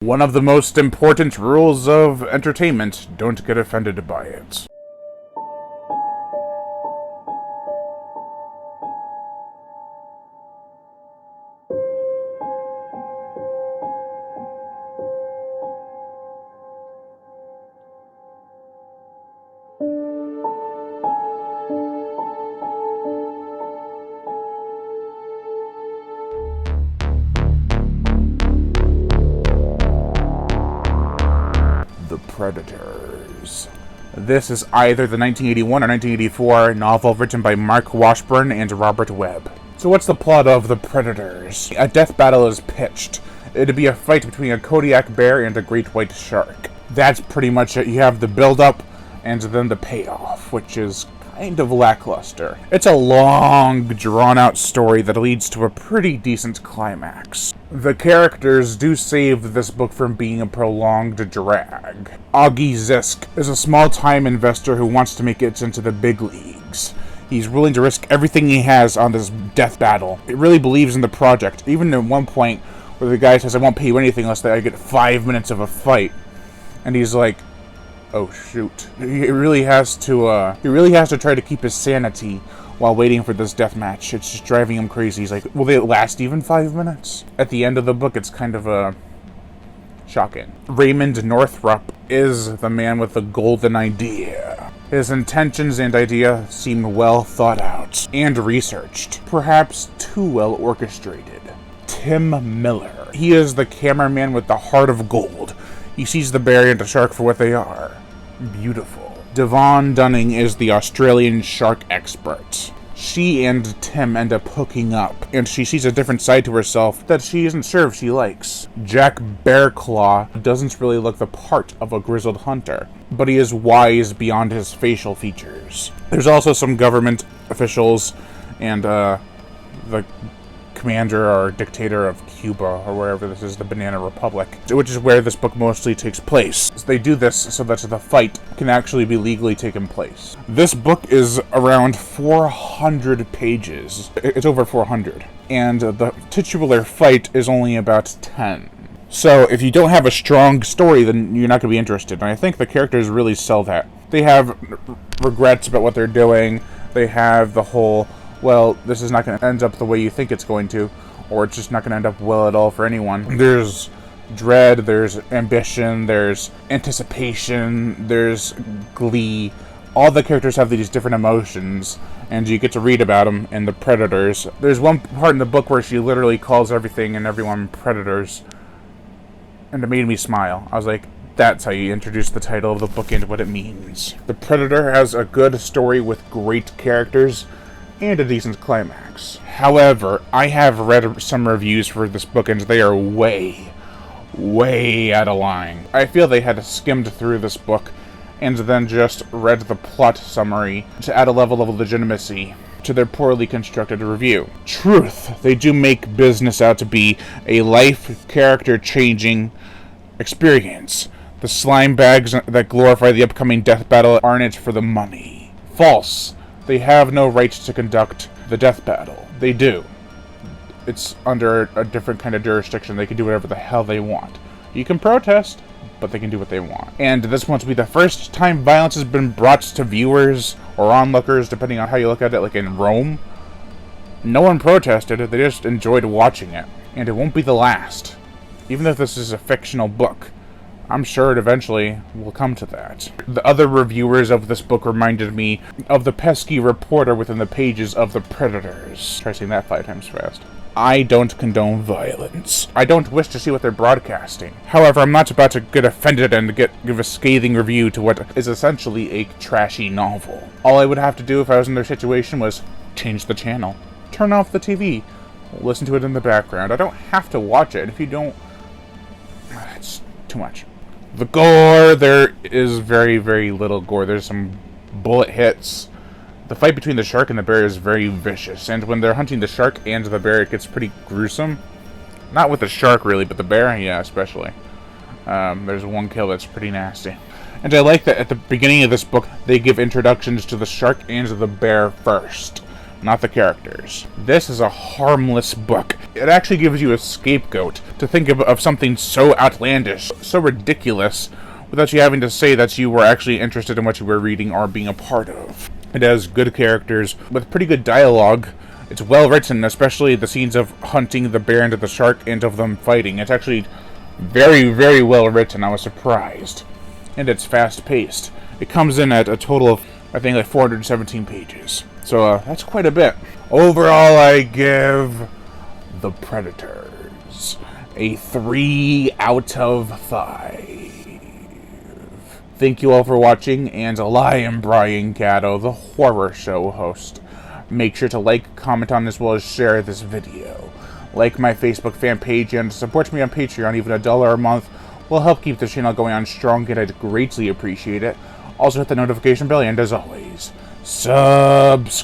One of the most important rules of entertainment, don't get offended by it. The Predators. This is either the 1981 or 1984 novel written by Mark Washburn and Robert Webb. So what's the plot of The Predators? A death battle is pitched. It'd be a fight between a Kodiak bear and a great white shark. That's pretty much it. You have the build-up and then the payoff, which is kind of lackluster. It's a long, drawn-out story that leads to a pretty decent climax. The characters do save this book from being a prolonged drag. Augie Zisk is a small-time investor who wants to make it into the big leagues. He's willing to risk everything he has on this death battle. He really believes in the project, even at one point where the guy says, "I won't pay you anything unless I get 5 minutes of a fight." And he's like, oh shoot. He really has to try to keep his sanity while waiting for this death match. It's just driving him crazy. He's like, will they last even 5 minutes? At the end of the book, it's kind of shocking. Raymond Northrop is the man with the golden idea. His intentions and idea seem well thought out and researched, perhaps too well orchestrated. Tim Miller. He is the cameraman with the heart of gold. He sees the bear and the shark for what they are. Beautiful. Devon Dunning is the Australian shark expert. She and Tim end up hooking up, and she sees a different side to herself that she isn't sure if she likes. Jack Bearclaw doesn't really look the part of a grizzled hunter, but he is wise beyond his facial features. There's also some government officials and the commander or dictator of Cuba, or wherever this is, the Banana Republic, which is where this book mostly takes place. So they do this so that the fight can actually be legally taken place. This book is around 400 pages. It's over 400. And the titular fight is only about 10. So if you don't have a strong story, then you're not going to be interested. And I think the characters really sell that. They have regrets about what they're doing. They have the whole, well, this is not going to end up the way you think it's going to, or it's just not going to end up well at all for anyone. There's dread, there's ambition, there's anticipation, there's glee. All the characters have these different emotions, and you get to read about them in The Predators. There's one part in the book where she literally calls everything and everyone predators, and it made me smile. I was like, that's how you introduce the title of the book and what it means. The Predator has a good story with great characters and a decent climax. However, I have read some reviews for this book and they are way out of line. I feel they had skimmed through this book and then just read the plot summary to add a level of legitimacy to their poorly constructed review. Truth, they do make business out to be a life character-changing experience. The slime bags that glorify the upcoming death battle aren't it for the money. False. They have no right to conduct the death battle. They do. It's under a different kind of jurisdiction. They can do whatever the hell they want. You can protest, but they can do what they want. And this won't be the first time violence has been brought to viewers or onlookers, depending on how you look at it, like in Rome. No one protested, they just enjoyed watching it. And it won't be the last. Even if this is a fictional book, I'm sure it eventually will come to that. The other reviewers of this book reminded me of the pesky reporter within the pages of The Predators. Try saying that 5 times fast. I don't condone violence. I don't wish to see what they're broadcasting. However, I'm not about to get offended and give a scathing review to what is essentially a trashy novel. All I would have to do if I was in their situation was change the channel, turn off the TV, listen to it in the background. I don't have to watch it. If you don't, it's too much. The gore, there is very little gore. There's some bullet hits. The fight between the shark and the bear is very vicious, and when they're hunting the shark and the bear, it gets pretty gruesome. Not with the shark, really, but the bear, yeah, especially. There's one kill that's pretty nasty. And I like that at the beginning of this book, they give introductions to the shark and the bear first, not the characters. This is a harmless book. It actually gives you a scapegoat to think of something so outlandish, so ridiculous, without you having to say that you were actually interested in what you were reading or being a part of. It has good characters with pretty good dialogue. It's well written, especially the scenes of hunting the bear and the shark and of them fighting. It's actually very, very well written. I was surprised. And it's fast paced. It comes in at a total of, I think, like 417 pages. So that's quite a bit. Overall, I give The Predators a 3 out of 5. Thank you all for watching, and I am Brian Gatto, the Horror Show host. Make sure to like, comment on, as well as share this video. Like my Facebook fan page and support me on Patreon. Even $1 a month will help keep this channel going on strong, and I'd greatly appreciate it. Also hit the notification bell, and as always, subscribe.